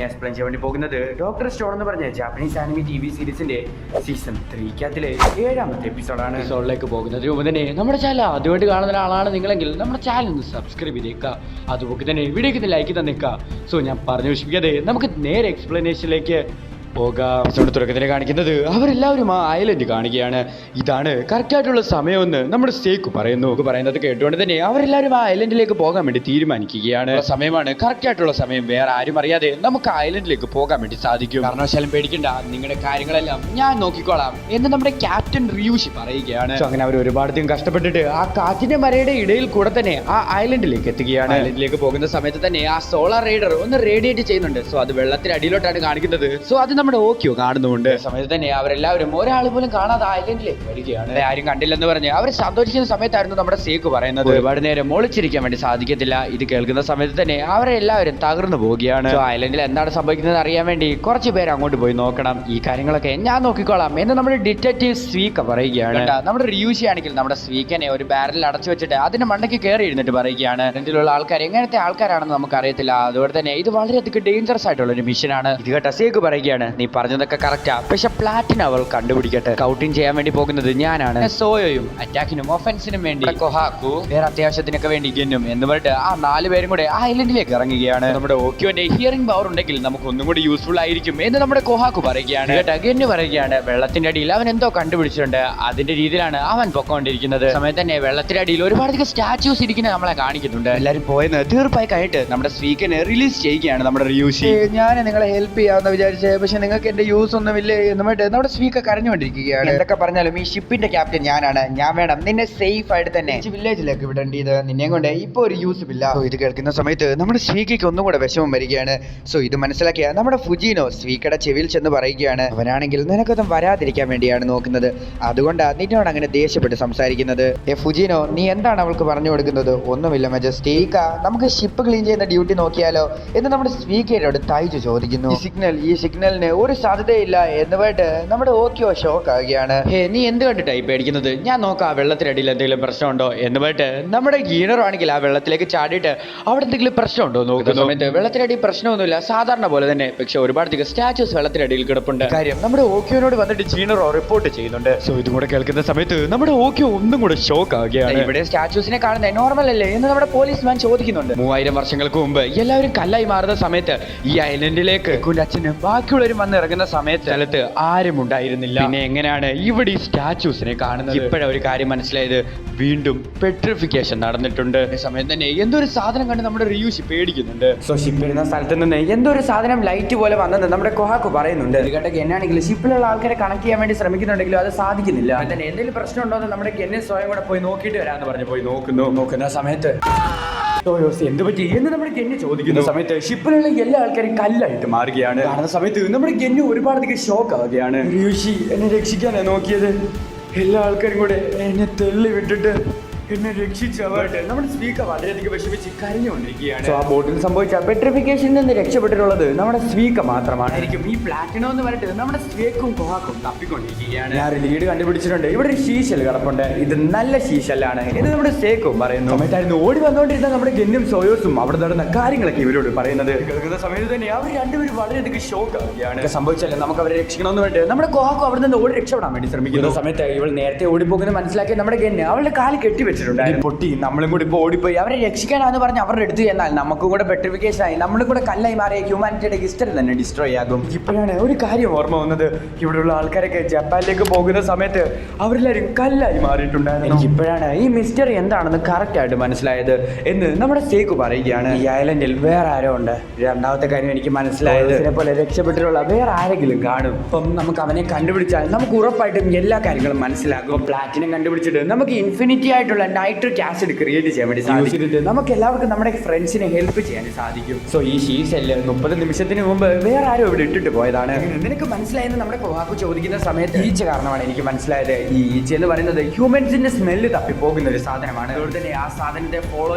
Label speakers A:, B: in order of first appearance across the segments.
A: Explain ചെയ്യാൻ വേണ്ടി പോകുന്നത് ഡോക്ടർ സ്റ്റോൺ എന്ന് പറഞ്ഞ ജാപ്പനീസ് ആനിമി TV സീരീസിന്റെ സീസൺ 3 7ാമത്തെ എപ്പിസോഡാണ്. എപ്പിസോഡിലേക്ക് പോകുന്നതിന് മുമ്പ് തന്നെ നമ്മുടെ ചാനൽ ആദ്യമായിട്ട് കാണുന്ന ആളാണ് നിങ്ങളെങ്കിൽ നമ്മുടെ ചാനൽ ഒന്ന് സബ്സ്ക്രൈബ് ചെയ്തേക്കുക. അതുപോലെ തന്നെ വീഡിയോക്ക് ലൈക്ക് തന്നേക്കുക. സോ ഞാൻ പറഞ്ഞു വിശ്വസിക്കാതെ നമുക്ക് നേരെ എക്സ്പ്ലനേഷനിലേക്ക് പോകാം. തുടക്കത്തിൽ കാണിക്കുന്നത് അവരെല്ലാവരും ആ ഐലൻഡ് കാണിക്കുകയാണ്. ഇതാണ് കറക്റ്റ് ആയിട്ടുള്ള സമയമെന്ന് നമ്മുടെ സേക്ക് പറയുന്നത് കേട്ടുകൊണ്ട് തന്നെ അവരെല്ലാവരും ആ ഐലൻഡിലേക്ക് പോകാൻ വേണ്ടി തീരുമാനിക്കുകയാണ്. സമയമാണ് കറക്റ്റ് ആയിട്ടുള്ള സമയം. വേറെ ആരും അറിയാതെ നമുക്ക് ഐലൻഡിലേക്ക് പോകാൻ വേണ്ടി സാധിക്കും. കാരണവശാലും പേടിക്കണ്ട, നിങ്ങളുടെ കാര്യങ്ങളെല്ലാം ഞാൻ നോക്കിക്കോളാം എന്ന് നമ്മുടെ ക്യാപ്റ്റൻ റിയൂഷി പറയുകയാണ്. അങ്ങനെ അവർ ഒരുപാട് കഷ്ടപ്പെട്ടിട്ട് ആ കാറ്റിന്റെ മരയുടെ ഇടയിൽ കൂടെ തന്നെ ആ ഐലൻഡിലേക്ക് എത്തുകയാണ്. ഐലൻഡിലേക്ക് പോകുന്ന സമയത്ത് തന്നെ ആ സോളാർ റൈഡർ ഒന്ന് റേഡിയേറ്റ് ചെയ്യുന്നുണ്ട്. സോ അത് വെള്ളത്തിന് അടിയിലോട്ടാണ് കാണിക്കുന്നത്. സോ അത് നമ്മുടെ ഓക്കിയോ കാണുന്നുണ്ട്. സമയത്ത് തന്നെ അവരെല്ലാവരും ഒരാൾ പോലും കാണാതെ ഐലൻഡിലേക്ക് വരികയാണ്. ആരും കണ്ടില്ലെന്ന് പറഞ്ഞ് അവർ സന്തോഷിക്കുന്ന സമയത്തായിരുന്നു നമ്മുടെ സേക്ക് പറയുന്നത്. ഒരുപാട് നേരം ഒളിച്ചിരിക്കാൻ വേണ്ടി സാധിക്കത്തില്ല. ഇത് കേൾക്കുന്ന സമയത്ത് തന്നെ അവരെല്ലാവരും തകർന്നു പോവുകയാണ്. ഐലൻഡിൽ എന്താണ് സംഭവിക്കുന്നത് അറിയാൻ വേണ്ടി കുറച്ച് പേര് അങ്ങോട്ട് പോയി നോക്കണം. ഈ കാര്യങ്ങളൊക്കെ ഞാൻ നോക്കിക്കോളാം എന്ന് നമ്മുടെ ഡിറ്റക്റ്റീവ് സ്വീക്ക പറയുകയാണ്. നമ്മുടെ റിയൂഷി ആണെങ്കിൽ നമ്മുടെ സ്വീക്കനെ ഒരു ബാരലിൽ അടച്ചു വെച്ചിട്ട് അതിന്റെ മണ്ടയ്ക്ക് കയറി ഇരുന്നിട്ട് പറയുകയാണ്, ഐലൻഡിലുള്ള ആൾക്കാർ എങ്ങനത്തെ ആൾക്കാരാണെന്ന് നമുക്ക് അറിയത്തില്ല. അതുകൊണ്ട് തന്നെ ഇത് വളരെയധികം ഡേഞ്ചറസ് ആയിട്ടുള്ള ഒരു മിഷനാണ്. ഇത് കേട്ട സേക്ക് പറയുകയാണ്, നീ പറഞ്ഞതൊക്കെ കറക്റ്റാ, പക്ഷെ പ്ലാറ്റിനം അവൾ കണ്ടുപിടിക്കട്ടെ. കൗട്ടിങ് ചെയ്യാൻ വേണ്ടി പോകുന്നത് ഞാനാണ്. സോയോയും അറ്റാക്കിനും ഒഫൻസിനും വേണ്ടി കൊഹാക്കു, വേറെ അത്യാവശ്യത്തിനൊക്കെ വേണ്ടി ഗെന്നും എന്ന് പറഞ്ഞിട്ട് ആ 4 പേരും കൂടെ ആ ഐലൻഡിലേക്ക് ഇറങ്ങുകയാണ്. നമ്മുടെ ഓക്കിയോന്റെ ഹിയറിംഗ് പവർ ഉണ്ടെങ്കിൽ നമുക്ക് ഒന്നും കൂടി യൂസ്ഫുൾ ആയിരിക്കും എന്ന് നമ്മുടെ കൊഹാക്കു പറയുകയാണ്. കേട്ടോ, ഗെന്നു പറയുകയാണ്, വെള്ളത്തിന്റെ അടിയിൽ അവൻ എന്തോ കണ്ടുപിടിച്ചിട്ടുണ്ട്, അതിന്റെ രീതിയിലാണ് അവൻ പൊക്കോണ്ടിരിക്കുന്നത്. സമയത്ത് തന്നെ വെള്ളത്തിന്റെ അടിയിൽ ഒരുപാട് സ്റ്റാച്യൂസ് ഇരിക്കുന്നത് നമ്മളെ കാണിക്കുന്നുണ്ട്. എല്ലാവരും പോയെന്ന് തീർപ്പായി കഴിഞ്ഞിട്ട് നമ്മുടെ സ്വീക്കനെ റിലീസ് ചെയ്യുകയാണ് നമ്മുടെ റിയൂഷി. ഞാൻ നിങ്ങളെ ഹെൽപ്പ് ചെയ്യാമെന്ന് വിചാരിച്ചേ, പക്ഷെ നിങ്ങൾക്ക് എന്റെ യൂസ് ഒന്നുമില്ലേ എന്നുമായിട്ട് നമ്മുടെ സ്വീക്ക കരഞ്ഞുകൊണ്ടിരിക്കുകയാണ്. എന്തൊക്കെ പറഞ്ഞാലും ഈ ഷിപ്പിന്റെ ക്യാപ്റ്റൻ ഞാനാണ്, ഞാൻ വേണം നിന്നെ സേഫ് ആയിട്ട് തന്നെ വില്ലേജിലേക്ക് വിടേണ്ടത്. നിന്നെ കൊണ്ട് ഇപ്പൊ ഒരു യൂസും ഇല്ല. ഇത് കേൾക്കുന്ന സമയത്ത് നമ്മുടെ സ്വീക്കയ്ക്ക് ഒന്നും കൂടെ വിഷമം വരികയാണ്. സോ ഇത് മനസ്സിലാക്കിയ നമ്മുടെ ഫുജീനോ സ്വീക്കയുടെ ചെവിയിൽ ചെന്ന് പറയുകയാണ്, അവനാണെങ്കിൽ നിനക്കൊന്നും വരാതിരിക്കാൻ വേണ്ടിയാണ് നോക്കുന്നത്, അതുകൊണ്ടാണ് നിന്നോട് അങ്ങനെ ദേഷ്യപ്പെട്ട് സംസാരിക്കുന്നത്. ഫുജീനോ, നീ എന്താണ് അവൾക്ക് പറഞ്ഞു കൊടുക്കുന്നത്? ഒന്നുമില്ല മജസ്റ്റീക്ക, നമുക്ക് ഷിപ്പ് ക്ലീൻ ചെയ്യുന്ന ഡ്യൂട്ടി നോക്കിയാലോ എന്ന് നമ്മുടെ സ്വീക്കയോട് തൈജു ചോദിക്കുന്നു. ഈ സിഗ്നലിന് ഒരു സാധ്യതയില്ല എന്ന് പറഞ്ഞിട്ട് നമ്മുടെ ഓക്കിയോ ഷോക്ക് ആവുകയാണ്. നീ എന്ത് കണ്ടിട്ടായി പേടിക്കുന്നത്? ഞാൻ നോക്കാം വെള്ളത്തിനടിയിൽ എന്തെങ്കിലും പ്രശ്നമുണ്ടോ എന്ന് പറഞ്ഞിട്ട് നമ്മുടെ ഗീനറോ ആണെങ്കിൽ ആ വെള്ളത്തിലേക്ക് ചാടിയിട്ട് അവിടെ എന്തെങ്കിലും പ്രശ്നമുണ്ടോ നോക്കുന്ന സമയത്ത് വെള്ളത്തിനടി പ്രശ്നമൊന്നുമില്ല, സാധാരണ പോലെ തന്നെ. പക്ഷെ ഒരുപാട് സ്റ്റാച്യൂസ് വെള്ളത്തിനടിയിൽ കിടപ്പുണ്ട്. കാര്യം നമ്മുടെ ഓക്കിയോനോട് വന്നിട്ട് ഗീനറോ റിപ്പോർട്ട് ചെയ്യുന്നുണ്ട്. സോ ഇതും കൂടെ കേൾക്കുന്ന സമയത്ത് നമ്മുടെ ഓക്കിയോ ഒന്നും കൂടെ ഷോക്ക് ആവുകയാണ്. ഇവിടെ സ്റ്റാച്യൂസിനെ കാണുന്നത് നോർമൽ അല്ലേ എന്ന് നമ്മുടെ പോലീസ് മാൻ ചോദിക്കുന്നുണ്ട്. 3000 വർഷങ്ങൾക്ക് മുമ്പ് എല്ലാവരും കല്ലായി മാറുന്ന സമയത്ത് ഈ ഐലൻഡിലേക്ക് അച്ഛനും ബാക്കിയുള്ളവരും വന്ന് ഇറങ്ങുന്ന സമയത്ത് സ്ഥലത്ത് ആരും ഉണ്ടായിരുന്നില്ല. പിന്നെ എങ്ങനെയാണ് ഇവിടെ ഈ സ്റ്റാച്യൂസിനെ കാണുന്നത്? ഇപ്പോഴാണ് ഒരു കാര്യം മനസ്സിലായത്, വീണ്ടും പെട്രിഫിക്കേഷൻ നടന്നിട്ടുണ്ട്. സമയത്ത് തന്നെ എന്തൊരു സാധനം കണ്ട് നമ്മുടെ റിയൂഷി പേടിക്കുന്നുണ്ട്. സോ ഷിപ്പ് വരുന്ന സ്ഥലത്ത് നിന്ന് എന്തൊരു സാധനം ലൈറ്റ് പോലെ വന്നെന്ന് നമ്മുടെ കൊഹാക്കു പറയുന്നുണ്ട്. ഇത് കേട്ടൊക്കെ എന്നാണെങ്കിലും ഷിപ്പിലുള്ള ആൾക്കാരെ കണക്ട് ചെയ്യാൻ വേണ്ടി ശ്രമിക്കുന്നുണ്ടെങ്കിലും അത് സാധിക്കുന്നില്ല. തന്നെ എന്തെങ്കിലും പ്രശ്നമുണ്ടോ എന്ന് നമ്മുടെ ഗെന്നെ സ്വയം കൂടെ പോയി നോക്കിയിട്ട് വരാന്ന് പറഞ്ഞ് പോയി നോക്കുന്ന സമയത്ത് എന്ത് പറ്റി എന്ന് നമ്മുടെ ഗെന്നു ചോദിക്കുന്ന സമയത്ത് ഷിപ്പിലുള്ള എല്ലാ ആൾക്കാരും കല്ലായിട്ട് മാറുകയാണ്. കാണുന്ന സമയത്ത് നമ്മുടെ ഗെന്നു ഒരുപാടധികം ഷോക്ക് ആവുകയാണ്. റിയൂഷി എന്നെ രക്ഷിക്കാനാണ് നോക്കിയത്, എല്ലാ ആൾക്കാരും കൂടെ എന്നെ തെള്ളി വിട്ടിട്ട് എന്നെ രക്ഷിച്ചവട്ടെ. നമ്മുടെ സ്വീക്ക വളരെയധികം വിഷമിച്ച് കരഞ്ഞുകൊണ്ടിരിക്കുകയാണ്. ആ ബോട്ടിൽ സംഭവിച്ച പെട്രിഫിക്കേഷനിൽ നിന്ന് രക്ഷപ്പെട്ടിട്ടുള്ളത് നമ്മുടെ സ്വീക്ക മാത്രമായിരിക്കും. ഈ പ്ലാറ്റിനോ എന്ന് പറഞ്ഞിട്ട് നമ്മുടെ സ്വീക്കും കൊഹാക്കും തപ്പിക്കൊണ്ടിരിക്കുകയാണ്. ഞാൻ ലീഡ് കണ്ടുപിടിച്ചിട്ടുണ്ട്, ഇവിടെ ഒരു ശീശൽ കിടപ്പുണ്ട്, ഇത് നല്ല ശീശലാണ് എന്ന് നമ്മുടെ സേക്കും പറയുന്നു. സമയത്തായിരുന്നു ഓടി വന്നുകൊണ്ടിരുന്ന നമ്മുടെ ഗെന്നും സോയോസും അവിടെ നടന്ന കാര്യങ്ങളൊക്കെ ഇവരോട് പറയുന്നത്. കേൾക്കുന്ന സമയത്ത് തന്നെ അവർ രണ്ടുപേരും വളരെയധികം ഷോക്ക് ആവുകയാണ്. സംഭവിച്ചാലും നമുക്ക് അവരെ രക്ഷിക്കണമെന്ന് പറഞ്ഞിട്ട് നമ്മുടെ കൊഹാക്കും അവിടെ നിന്ന് ഓടി രക്ഷപ്പെടാൻ വേണ്ടി ശ്രമിക്കുന്ന സമയത്ത് ഇവൾ നേരത്തെ ഓടിപ്പോകുന്നത് മനസ്സിലാക്കി നമ്മുടെ ഗെന്ന് അവളുടെ കാല് കെട്ടിവെച്ചു പൊട്ടി. നമ്മളും കൂടി ഇപ്പോൾ ഓടിപ്പോയി അവരെ രക്ഷിക്കാനാന്ന് പറഞ്ഞ് അവരുടെ അടുത്ത് ചെന്നാൽ നമുക്കും കൂടെ പെട്രിഫിക്കേഷൻ ആയി, നമ്മളും കൂടെ കല്ലായി മാറിയ ഹ്യൂമാനിറ്റിയുടെ ഹിസ്റ്ററി തന്നെ ഡിസ്ട്രോയ് ആകും. ഇപ്പോഴാണ് ഒരു കാര്യം ഓർമ്മ വന്നത്, ഇവിടെയുള്ള ആൾക്കാരൊക്കെ ജപ്പാനിലേക്ക് പോകുന്ന സമയത്ത് അവരെല്ലാവരും കല്ലായി മാറിയിട്ടുണ്ടായിരുന്നു. ഇപ്പോഴാണ് ഈ മിസ്റ്ററി എന്താണെന്ന് കറക്റ്റ് ആയിട്ട് മനസ്സിലായത് എന്ന് നമ്മുടെ സേക്ക് പറയുകയാണ്. ഈ ഐലൻഡിൽ വേറെ ആരോ ഉണ്ട്. രണ്ടാമത്തെ കാര്യം എനിക്ക് മനസ്സിലായത്, ഇതിനെപ്പോലെ രക്ഷപ്പെട്ടിട്ടുള്ള വേറെ ആരെങ്കിലും കാണും. അപ്പം നമുക്ക് അവനെ കണ്ടുപിടിച്ചാൽ നമുക്ക് ഉറപ്പായിട്ടും എല്ലാ കാര്യങ്ങളും മനസ്സിലാകും. പ്ലാറ്റിനം കണ്ടുപിടിച്ചിട്ട് നമുക്ക് ഇൻഫിനിറ്റി ആയിട്ടുള്ള നൈട്രിക് ആസിഡ് ക്രിയേറ്റ് ചെയ്യാൻ വേണ്ടി സാധിച്ചിട്ട് നമുക്ക് എല്ലാവർക്കും നമ്മുടെ ഫ്രണ്ട്സിനെ ഹെൽപ്പ് ചെയ്യാൻ സാധിക്കും. സോ ഈ ഷീസെല്ല് 30 നിമിഷത്തിന് മുമ്പ് വേറെ ആരും ഇവിടെ ഇട്ടിട്ട് പോയതാണ്. നിനക്ക് മനസ്സിലായെന്ന് നമ്മുടെ കൊഹാക്കു ചോദിക്കുന്ന സമയത്ത് ഈച്ച കാരണമാണ് എനിക്ക് മനസ്സിലായത്. ഈ ഈച്ച എന്ന് പറയുന്നത് ഹ്യൂമൻസിന്റെ സ്മെല്ല് തപ്പിപ്പോകുന്ന ഒരു സാധനമാണ്. അതുകൊണ്ട് തന്നെ ആ സാധനത്തെ ഫോളോ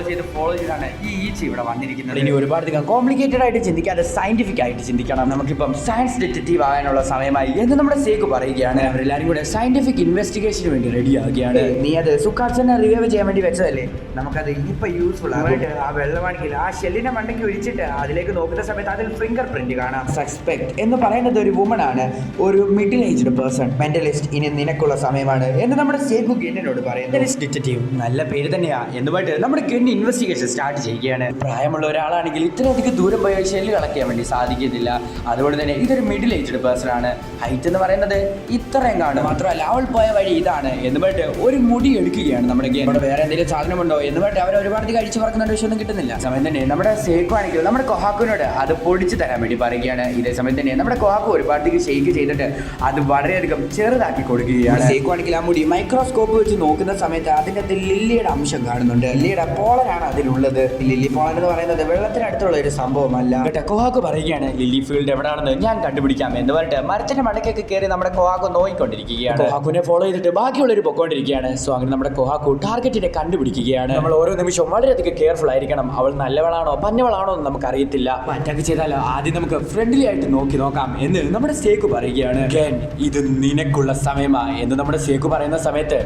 A: ചെയ്താണ് ഈ ഈച്ച ഇവിടെ വന്നിരിക്കുന്നത്. ഇനി ഒരുപാട് കോംപ്ലിക്കേറ്റഡ് ആയിട്ട് ചിന്തിക്കാതെ സയന്റിഫിക് ആയിട്ട് ചിന്തിക്കണം. നമുക്കിപ്പം സയൻസ് ഡിറ്റക്റ്റീവ് ആകാനുള്ള സമയമായി എന്ന് നമ്മുടെ സേക്ക് പറയുകയാണ്. അവരെല്ലാരും കൂടെ സയന്റിഫിക് ഇൻവെസ്റ്റിഗേഷന് വേണ്ടി റെഡി ആവുകയാണ്. നീ അത് സുക്കാച്ചനെ സേവ് ചെയ്യാൻ വേണ്ടി വെച്ചതല്ലേ, നമുക്കത് ഇപ്പൊ യൂസ്ഫുൾ ആയിട്ട് ആ വെള്ളമാണെങ്കിൽ ആ ഷെല്ലിനെ മണ്ടയ്ക്ക് ഒഴിച്ചിട്ട് അതിലേക്ക് നോക്കുന്ന സമയത്ത് അതിൽ ഫിംഗർ പ്രിന്റ് കാണാം. സസ്പെക്ട് എന്ന് പറയുന്നത് ഒരു വുമൺ ആണ്, ഒരു മിഡിൽ ഏജ്ഡ് പേഴ്സൺ. മെന്റലിസ്റ്റ്, ഇനി നിനക്കുള്ള സമയമാണ് എന്ന് നമ്മുടെ സേബു ഗെന്നിനോട് പറയുന്നു. ഡിറ്റക്റ്റീവ്, നല്ല പേര് തന്നെയാ എന്നുമായിട്ട് നമ്മുടെ ഗെന്നി ഇൻവെസ്റ്റിഗേഷൻ സ്റ്റാർട്ട് ചെയ്യുകയാണ്. പ്രായമുള്ള ഒരാളാണെങ്കിൽ ഇത്രയധികം ദൂരം പോയ ഷെല്ല് കളക്ട് ചെയ്യാൻ വേണ്ടി സാധിക്കുന്നില്ല. അതുകൊണ്ട് തന്നെ ഇതൊരു മിഡിൽ ഏജ്ഡ് പേഴ്സൺ ആണ്. ഹൈറ്റ് എന്ന് പറയുന്നത് ഇത്രയും കാണും. മാത്രമല്ല അവൾ പോയ വഴി ഇതാണ് എന്നുമായിട്ട് ഒരു മുടി എടുക്കുകയാണ് നമ്മുടെ ഗെൻ. വേറെ എന്തെങ്കിലും സാധനമുണ്ടോ എന്നുമായിട്ട് അവർ ഒരുപാട് കഴിച്ചു പറക്കുന്നുണ്ട്, പക്ഷെ ഒന്നും കിട്ടുന്നില്ല. സമയം തന്നെ നമ്മുടെ സേക്കു ആണെങ്കിൽ നമ്മുടെ കൊഹാക്കുവിനോട് അത് പൊടിച്ചു തരാൻ വേണ്ടി പറയുകയാണ്. ഇതേ സമയം തന്നെ നമ്മുടെ കൊഹാക്കു ഒരുപാട് ഷെയ്ക്ക് ചെയ്തിട്ട് അത് വളരെയധികം ചെറുതാക്കി കൊടുക്കുകയാണ്. സേക്കു ആണെങ്കിൽ ആ മുടി മൈക്രോസ്കോപ്പ് വെച്ച് നോക്കുന്ന സമയത്ത് അതിൻ്റെ അകത്ത് ലില്ലിയുടെ അംശം കാണുന്നുണ്ട്. ലില്ലിയുടെ പോളനാണ് അതിലുള്ളത്. ലില്ലി പോളൻ എന്ന് പറയുന്നത് വെള്ളത്തിനടുത്തുള്ള ഒരു സംഭവമല്ല കേട്ടോ. കൊഹാക്കു പറയുകയാണ് ലില്ലി ഫീൽഡ് എവിടെയാണെന്ന് ഞാൻ കണ്ടുപിടിക്കാം എന്ന് പറഞ്ഞിട്ട് മരത്തിന്റെ മടക്കൊക്കെ കയറി നമ്മുടെ കൊഹാക്കു നോക്കിക്കൊണ്ടിരിക്കുകയാണ്. കൊഹാക്കുവിനെ ഫോളോ ചെയ്തിട്ട് ബാക്കിയുള്ളവർ പൊക്കോണ്ടിരിക്കുകയാണ്. സോ അങ്ങനെ നമ്മുടെ കൊഹാക്കു ടാർഗറ്റിനെ കണ്ടുപിടിക്കുകയാണ്. നമ്മൾ ഓരോ നിമിഷവും വളരെയധികം കെയർഫുൾ ആയിരിക്കണം. അവൾ നല്ലവളാണോ പഞ്ഞവളാണോ എന്ന് നമുക്ക് അറിയത്തില്ല. അറ്റാക്ക് ചെയ്താലോ ആദ്യം നമുക്ക് ഫ്രണ്ട്ലി ആയിട്ട് നോക്കാം എന്ന് നമ്മുടെ സേക്കു പറയുകയാണ്. ഗെൻ, ഇത് നിനക്കുള്ള സമയമാ എന്ന് നമ്മുടെ സേക്കു പറയുന്ന സമയത്ത്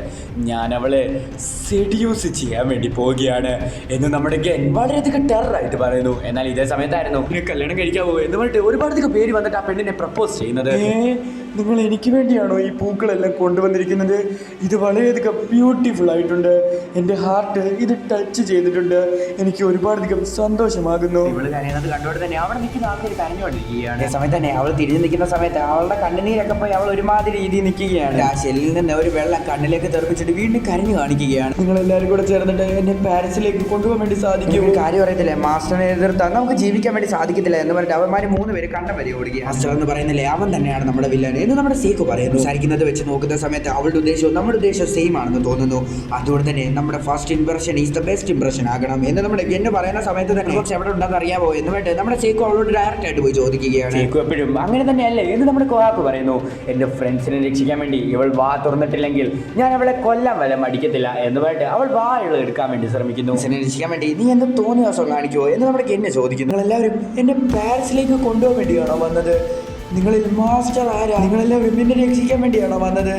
A: ഞാൻ അവളെ സെഡ്യൂസ് ചെയ്യാൻ വേണ്ടി പോവുകയാണ് എന്ന് നമ്മുടെ ഗെൻ വളരെയധികം ടെററായിട്ട് പറയുന്നു. എന്നാൽ ഇതേ സമയത്തായിരുന്നു കല്യാണം കഴിക്കാവോ എന്ന് പറഞ്ഞിട്ട് ഒരുപാടധികം പേര് വന്നിട്ട് ആ പെണ്ണിനെ പ്രപ്പോസ് ചെയ്യുന്നത്. നിങ്ങൾ എനിക്ക് വേണ്ടിയാണോ ഈ പൂക്കളെല്ലാം കൊണ്ടുവന്നിരിക്കുന്നത്? ഇത് വളരെയധികം ബ്യൂട്ടിഫുൾ ആയിട്ടുണ്ട്. എൻ്റെ ഹാർട്ട് ഇത് ടച്ച് ചെയ്തിട്ടുണ്ട്. എനിക്ക് ഒരുപാടധികം സന്തോഷമാകുന്നു. ഇവള് കരയുന്നത് കണ്ടോടെ തന്നെ അവിടെ നിൽക്കുന്ന ആൾക്കാർ കരഞ്ഞുകൊണ്ടിരിക്കുകയാണ്. അതേ സമയത്ത് തന്നെ അവൾ തിരിഞ്ഞു നിൽക്കുന്ന സമയത്ത് അവളുടെ കണ്ണുനീരൊക്കെ പോയി അവൾ ഒരുമാതിരി രീതിയിൽ നിൽക്കുകയാണ്. ആ ഷെല്ലിൽ നിന്ന് ഒരു വെള്ളം കണ്ണിലേക്ക് തെറിപ്പിച്ചിട്ട് വീണ്ടും കരഞ്ഞു കാണിക്കുകയാണ്. നിങ്ങൾ എല്ലാവരും കൂടെ ചേർന്നിട്ട് എന്നെ പാരീസിലേക്ക് കൊണ്ടുപോകാൻ വേണ്ടി സാധിക്കും. കാര്യം അറിയത്തില്ലേ, മാസ്റ്ററിനെ എതിർത്താൽ നമുക്ക് ജീവിക്കാൻ വേണ്ടി സാധിക്കത്തില്ല എന്ന് പറഞ്ഞിട്ട് അവന്മാർ 3 പേര് കണ്ട വരെ ഓടുക. മാസ്റ്റർ എന്ന് പറയുന്നില്ലേ, അവൻ തന്നെയാണ് നമ്മുടെ വില്ലൻ എന്ന് നമ്മുടെ സേക്കു പറയുന്നു. സംസാരിക്കുന്നത് വെച്ച് നോക്കുന്ന സമയത്ത് അവളുടെ ഉദ്ദേശവും നമ്മുടെ ഉദ്ദേശവും സെയിം ആണെന്ന് തോന്നുന്നു. അതുകൊണ്ട് തന്നെ നമ്മുടെ first impression is the best impression ആകണം എന്ന് നമ്മുടെ ഗെന്ന് പറയുന്ന സമയത്ത് തന്നെ കുറച്ച് എവിടെ ഉണ്ടെന്ന് അറിയാമോ എന്ന് വേണ്ടി നമ്മുടെ സേക്കു അവളോട് ഡയറക്റ്റ് ആയിട്ട് പോയി ചോദിക്കുകയാണ്. സേക്കു എപ്പോഴും അങ്ങനെ തന്നെയല്ലേ എന്ന് നമ്മുടെ കൊഹാക്കു പറയുന്നു. എൻ്റെ ഫ്രണ്ട്സിനെ രക്ഷിക്കാൻ വേണ്ടി ഇവൾ വാ തുറന്നിട്ടില്ലെങ്കിൽ ഞാൻ അവളെ കൊല്ലാൻ വല്ല മടിക്കത്തില്ല എന്ന് പറഞ്ഞിട്ട് അവൾ വാ എടുക്കാൻ വേണ്ടി ശ്രമിക്കുന്നു. ഫ്രണ്ട്സിനെ രക്ഷിക്കാൻ വേണ്ടി നീ എന്ത് തോന്നിയ ദിവസം കാണിക്കുമോ എന്ന് നമ്മുടെ ഗെന്നെ ചോദിക്കുന്നു. നിങ്ങളെല്ലാവരും എന്നെ പാരീസിലേക്ക് കൊണ്ടുപോകാൻ വേണ്ടിയാണോ വന്നത്? നിങ്ങളിൽ മാസ്റ്റർ ആരാ? നിങ്ങളെല്ലാവരും എന്നെ രക്ഷിക്കാൻ വേണ്ടിയാണോ വന്നത്?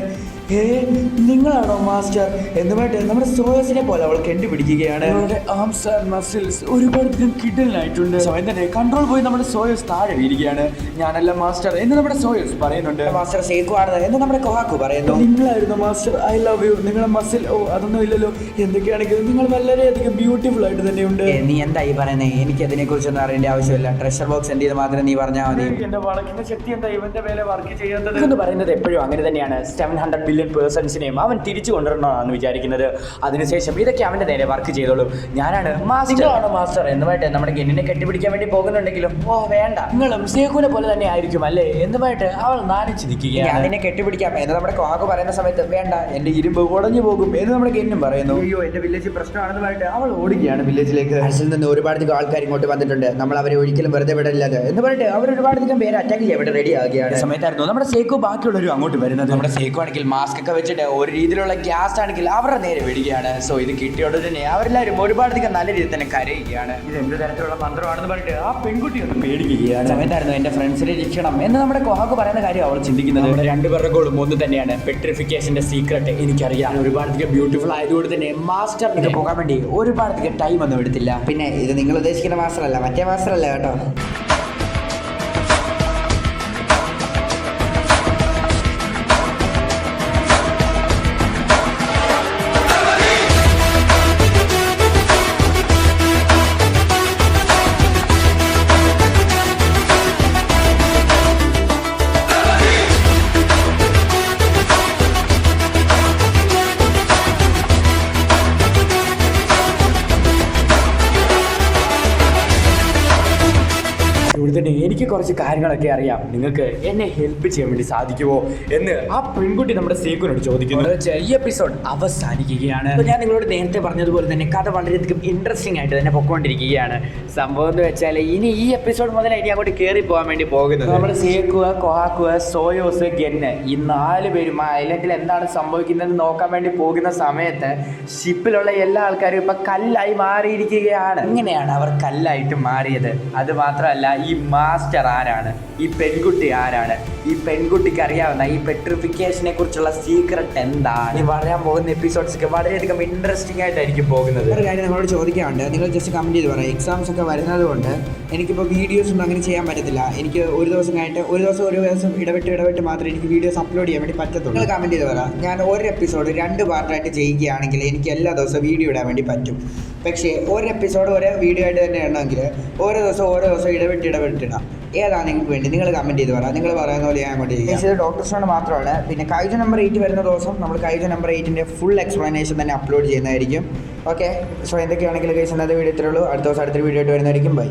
A: നിങ്ങളാണോ മാസ്റ്റർ എന്നുമായിട്ട് നമ്മുടെ സോയസിനെ പോലെ അവൾ കണ്ടുപിടിക്കുകയാണ്. അവളുടെ ആംസ് ആൻഡ് മസിൽസ് ഒരുപാടധികം കിഡലായിട്ടുണ്ട്. സ്വയം തന്നെ കൺട്രോൾ പോയി നമ്മുടെ സോയസ് താഴെ വീഴുകയാണ്. ഞാനല്ല മാസ്റ്റർ എന്ന് നമ്മുടെ സോയസ് പറയുന്നുണ്ട്. മാസ്റ്റർ സേക്കു ആണ് എന്ന് നമ്മുടെ കൊഹാക്കു പറയുന്നു. നിങ്ങളായിരുന്നു മാസ്റ്റർ, ഐ ലവ് യു. നിങ്ങളെ മസിൽ അതൊന്നും ഇല്ലല്ലോ. എന്തൊക്കെയാണെങ്കിലും നിങ്ങൾ വളരെയധികം ബ്യൂട്ടിഫുൾ ആയിട്ട് തന്നെയുണ്ട്. നീ എന്തായി പറയുന്നത്? എനിക്ക് അതിനെ കുറിച്ചൊന്നും അറിയേണ്ട ആവശ്യമില്ല. ട്രഷർ ബോക്സ് എന്ത് ചെയ്ത് മാത്രം നീ പറഞ്ഞാൽ മതി. എന്റെ വളക്കുന്ന ശക്തി എന്താ ഇവന്റെ മേലെ വർക്ക് ചെയ്യാത്തത് എന്ന് പറയുന്നത് എപ്പോഴും അങ്ങനെ തന്നെയാണ്. 700 ബില്യൺ പേഴ്സൺസിനെയും അവൻ തിരിച്ചു കൊണ്ടുവരണമെന്നാണ് വിചാരിക്കുന്നത്. അതിനുശേഷം ഇതൊക്കെ അവന്റെ നേരെ വർക്ക് ചെയ്തോളൂ. ഞാനാണ് മാസ്റ്റർ എന്നുമായിട്ട് നമ്മുടെ ഗെന്നിനെ കെട്ടിപ്പിടിക്കാൻ വേണ്ടി പോകുന്നുണ്ടെങ്കിലും വേണ്ട, നിങ്ങളും സേക്കുവിനെ പോലെ തന്നെ ആയിരിക്കും അല്ലേ എന്നുമായിട്ട് അവൾ നാണിച്ചു നിൽക്കുകയാണ്. അതിനെ കെട്ടിപ്പിടിക്കാം എന്ന് നമ്മുടെ കൊഹാക്കു പറയുന്ന സമയത്ത് വേണ്ട, എന്റെ ഇരുമ്പ് ഉടഞ്ഞു പോകും എന്ന് നമ്മുടെ ഗെന്നും പറയുന്നു. അയ്യോ, എന്റെ വില്ലേജ് പ്രശ്നമാണെന്നുമായിട്ട് അവൾ ഓടുകയാണ് വില്ലേജിലേക്ക്. അതിൽ നിന്ന് ഒരുപാടധികം ആൾക്കാർ ഇങ്ങോട്ട് വന്നിട്ടുണ്ട്, നമ്മൾ അവരെ ഒരിക്കലും വെറുതെ വിടരുത് എന്ന് പറഞ്ഞിട്ട് അവർ ഒരുപാടധികം പേര് അറ്റാക്ക് ചെയ്യാൻ വേണ്ടി റെഡി ആകുകയാണ്. സമയത്തായിരുന്നു നമ്മുടെ സേക്കു ബാക്കിയുള്ളവരും അങ്ങോട്ട് വരുന്നത്. നമ്മുടെ സേക്കു ആണെങ്കിൽ മാസ്ക് ഒക്കെ വെച്ചിട്ട് ഒരു രീതിയിലുള്ള ഗ്യാസ് ആണെങ്കിൽ അവരുടെ നേരെ വിടുകയാണ്. സോ ഇത് കിട്ടിയോട് തന്നെ അവരെല്ലാവരും ഒരുപാടധികം നല്ല രീതിയിൽ തന്നെ കരയുകയാണ്. ഇത് എന്ത് തരത്തിലുള്ള മന്ത്രമാണെന്ന് പറഞ്ഞിട്ട് ആ പെൺകുട്ടി ഒന്ന് പേടിക്കുകയാണ്. സമയത്തായിരുന്നു എന്റെ ഫ്രണ്ട്സിനെ രക്ഷിക്കണം എന്ന് നമ്മുടെ കൊഹാക്കു പറയുന്ന കാര്യം അവൾ ചിന്തിക്കുന്നത്. നമ്മുടെ രണ്ടുപേരുടെ ഗോളും ഒന്ന് തന്നെയാണ്, പെട്രിഫിക്കേഷന്റെ സീക്രട്ട്. എനിക്കറിയാം, ഒരുപാടധികം ബ്യൂട്ടിഫുൾ ആയതുകൊണ്ട് തന്നെ മാസ്റ്ററിന് പോകാൻ വേണ്ടി ഒരുപാടധികം ടൈം ഒന്നും എടുത്തില്ല. പിന്നെ ഇത് നിങ്ങൾ ഉദ്ദേശിക്കുന്ന മാസ്റ്റർ അല്ല, മറ്റേ മാസ്റ്റർ അല്ല കേട്ടോ. എനിക്ക് കുറച്ച് കാര്യങ്ങളൊക്കെ അറിയാം, നിങ്ങൾക്ക് എന്നെ ഹെൽപ്പ് ചെയ്യാൻ വേണ്ടി സാധിക്കുമോ എന്ന് ആ പെൺകുട്ടി നമ്മുടെ സേക്കുവിനോട് ചോദിക്കുന്നു. ഈ എപ്പിസോഡ് അവസാനിക്കുകയാണ്. ഞാൻ നിങ്ങളോട് നേരത്തെ പറഞ്ഞതുപോലെ തന്നെ കഥ വളരെയധികം ഇൻട്രസ്റ്റിംഗ് ആയിട്ട് തന്നെ പൊക്കോണ്ടിരിക്കുകയാണ്. സംഭവം എന്ന് വെച്ചാൽ ഇനി ഈ എപ്പിസോഡ് മുതൽ ഇനി അങ്ങോട്ട് കയറി പോകാൻ വേണ്ടി പോകുന്നത് നമ്മുടെ സേക്കുവ, കൊഹാക്കുവ, സോയോസ്, ഗെന്ന് ഈ 4 പേരും ആ ഐലൻഡിൽ എന്താണ് സംഭവിക്കുന്നതെന്ന് നോക്കാൻ വേണ്ടി പോകുന്ന സമയത്ത് ഷിപ്പിലുള്ള എല്ലാ ആൾക്കാരും ഇപ്പൊ കല്ലായി മാറിയിരിക്കുകയാണ്. ഇങ്ങനെയാണ് അവർ കല്ലായിട്ട് മാറിയത്. അത് മാത്രമല്ല ഈ മാസ്റ്റർ ആരാണ്, ഈ പെൺകുട്ടി ആരാണ്, ഈ പെൺകുട്ടിക്ക് അറിയാവുന്ന ഈ പെട്രിഫിക്കേഷനെ കുറിച്ചുള്ള സീക്രട്ട് എന്താണ്, ഈ പറയാൻ പോകുന്ന എപ്പിസോഡ്സ് ഒക്കെ വളരെയധികം ഇൻട്രസ്റ്റിംഗ് ആയിട്ടായിരിക്കും പോകുന്നത്.
B: ഒരു കാര്യം നിങ്ങളോട് ചോദിക്കാറുണ്ട്, നിങ്ങൾ ജസ്റ്റ് കമൻറ്റ് ചെയ്ത് പറയാം. എക്സാംസ് ഒക്കെ വരുന്നത് കൊണ്ട് എനിക്കിപ്പോൾ വീഡിയോസ് ഒന്നും അങ്ങനെ ചെയ്യാൻ പറ്റത്തില്ല. എനിക്ക് ഒരു ദിവസം കഴിഞ്ഞിട്ട് ഒരു ദിവസം ഇടവിട്ട് മാത്രമേ എനിക്ക് വീഡിയോസ് അപ്ലോഡ് ചെയ്യാൻ വേണ്ടി പറ്റത്തുള്ളൂ. നിങ്ങൾ കമൻറ്റ് ചെയ്ത് പറയാം. ഞാൻ ഒരു എപ്പിസോഡ് 2 പാർട്ടായിട്ട് ചെയ്യുകയാണെങ്കിൽ എനിക്ക് എല്ലാ ദിവസവും വീഡിയോ ഇടാൻ വേണ്ടി പറ്റും. പക്ഷേ ഒരു എപ്പിസോഡ് ഒരു വീഡിയോ ആയിട്ട് തന്നെ ഇടണമെങ്കിൽ ഓരോ ദിവസം ഇടവിട്ടിടാം. ഏതാണ് നിങ്ങൾക്ക് വേണ്ടി നിങ്ങൾ കമൻറ്റ് ചെയ്ത് പറയാം. നിങ്ങൾ പറയുന്ന പോലെ ഞാൻ അങ്ങോട്ട് ചെയ്യാം. ഇത് ഡോക്ടർ സ്റ്റോൺ മാത്രമാണ്. പിന്നെ കൈജ നമ്പർ 8 വരുന്ന ദിവസം നമ്മൾ കൈജ നമ്പർ 8ൻ്റെ ഫുൾ എക്സ്പ്ലനേഷൻ തന്നെ അപ്ലോഡ് ചെയ്യുന്നതായിരിക്കും. ഓക്കെ, സോ എന്തൊക്കെയാണെങ്കിലും കേസ് അന്നത്തെ വീഡിയോ ഇത്രയുള്ളൂ. അടുത്ത ദിവസം അടുത്തൊരു വീഡിയോ ആയിട്ട് വരുന്നതായിരിക്കും. ബൈ.